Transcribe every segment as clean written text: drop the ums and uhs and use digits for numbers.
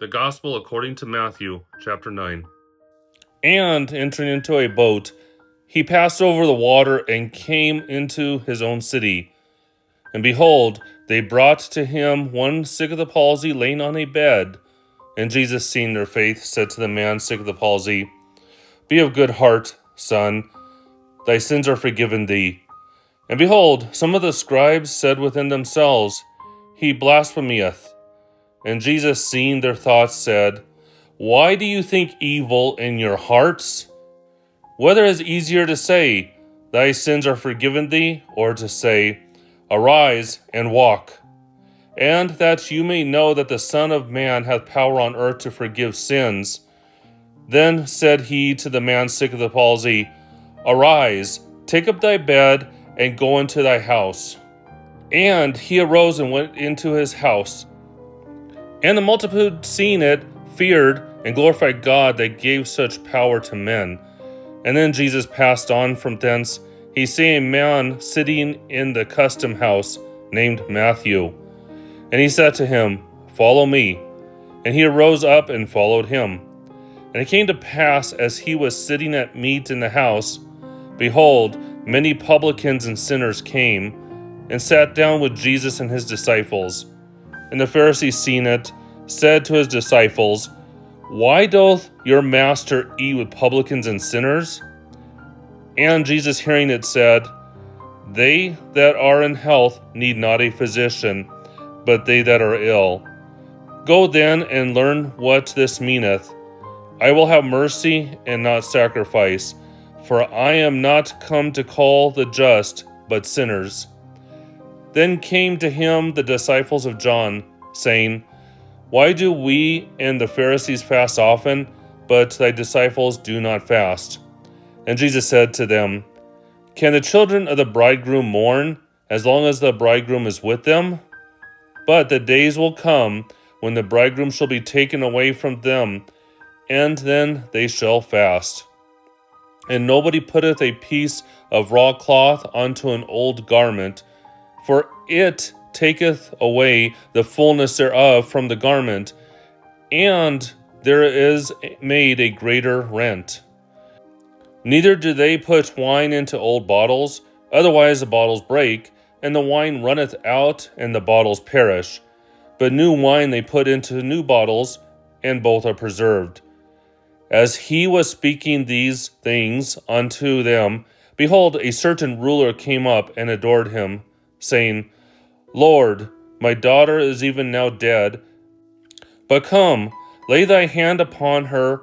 The Gospel according to Matthew, chapter 9. And entering into a boat, he passed over the water and came into his own city. And behold, they brought to him one sick of the palsy, laying on a bed. And Jesus, seeing their faith, said to the man sick of the palsy, Be of good heart, son, thy sins are forgiven thee. And behold, some of the scribes said within themselves, He blasphemeth. And Jesus, seeing their thoughts, said, Why do you think evil in your hearts? Whether it is easier to say, Thy sins are forgiven thee, or to say, Arise and walk. And that you may know that the Son of Man hath power on earth to forgive sins. Then said he to the man sick of the palsy, Arise, take up thy bed, and go into thy house. And he arose and went into his house. And the multitude, seeing it, feared and glorified God that gave such power to men. And then Jesus passed on from thence. He saw a man sitting in the customhouse named Matthew. And he said to him, Follow me. And he arose up and followed him. And it came to pass, as he was sitting at meat in the house, behold, many publicans and sinners came, and sat down with Jesus and his disciples. And the Pharisees, seeing it, said to his disciples, Why doth your master eat with publicans and sinners? And Jesus, hearing it, said, They that are in health need not a physician, but they that are ill. Go then and learn what this meaneth. I will have mercy and not sacrifice, for I am not come to call the just, but sinners. Then came to him the disciples of John, saying, Why do we and the Pharisees fast often, but thy disciples do not fast? And Jesus said to them, Can the children of the bridegroom mourn, as long as the bridegroom is with them? But the days will come, when the bridegroom shall be taken away from them, and then they shall fast. And nobody putteth a piece of raw cloth unto an old garment, for it taketh away the fullness thereof from the garment, and there is made a greater rent. Neither do they put wine into old bottles, otherwise the bottles break, and the wine runneth out, and the bottles perish. But new wine they put into new bottles, and both are preserved. As he was speaking these things unto them, behold, a certain ruler came up and adored him, saying, Lord, my daughter is even now dead, but come, lay thy hand upon her,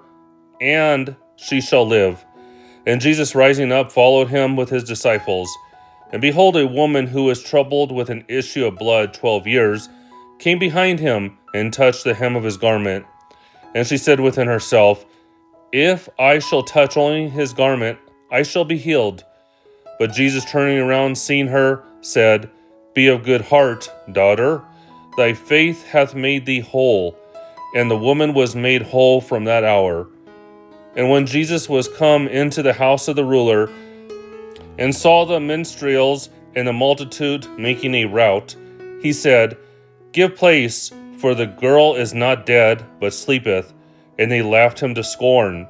and she shall live. And Jesus, rising up, followed him with his disciples. And behold, a woman who was troubled with an issue of blood 12 years, came behind him and touched the hem of his garment. And she said within herself, If I shall touch only his garment, I shall be healed. But Jesus, turning around, seeing her, said, Be of good heart, daughter, thy faith hath made thee whole. And the woman was made whole from that hour. And when Jesus was come into the house of the ruler, and saw the minstrels and the multitude making a rout, he said, Give place, for the girl is not dead, but sleepeth. And they laughed him to scorn.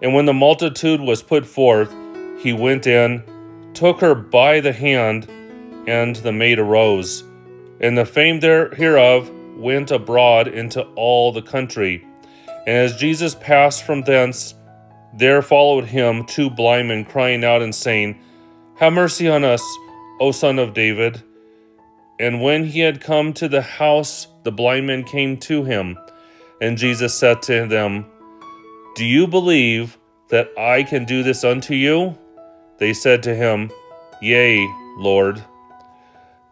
And when the multitude was put forth, he went in, took her by the hand, and the maid arose. And the fame hereof went abroad into all the country. And as Jesus passed from thence, there followed him 2 blind men, crying out and saying, Have mercy on us, O Son of David. And when he had come to the house, the blind men came to him. And Jesus said to them, Do you believe that I can do this unto you? They said to him, Yea, Lord.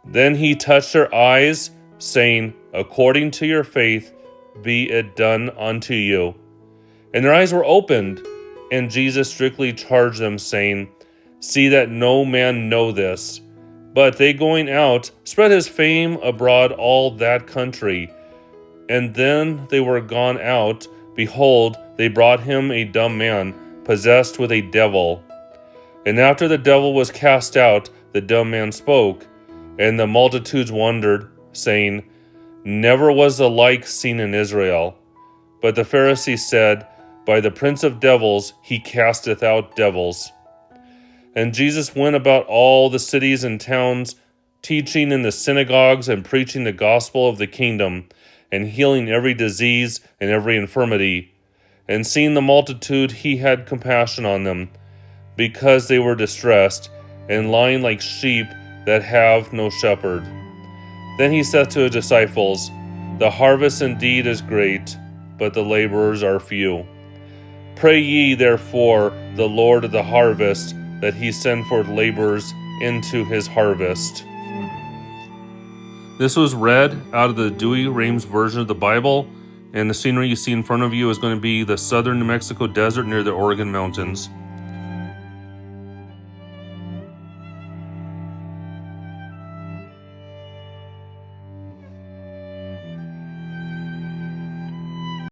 Then he touched their eyes, saying, According to your faith be it done unto you. And their eyes were opened, and Jesus strictly charged them, saying, See that no man know this. But they going out spread his fame abroad all that country. And then they were gone out, behold, they brought him a dumb man, possessed with a devil. And after the devil was cast out, the dumb man spoke, and the multitudes wondered, saying, Never was the like seen in Israel. But the Pharisees said, By the prince of devils he casteth out devils. And Jesus went about all the cities and towns, teaching in the synagogues and preaching the gospel of the kingdom, and healing every disease and every infirmity. And seeing the multitude, he had compassion on them, because they were distressed, and lying like sheep that have no shepherd. Then he said to his disciples, The harvest indeed is great, but the laborers are few. Pray ye therefore the Lord of the harvest, that he send forth laborers into his harvest. This was read out of the Douay-Rheims version of the Bible, and the scenery you see in front of you is going to be the southern New Mexico desert near the Oregon mountains.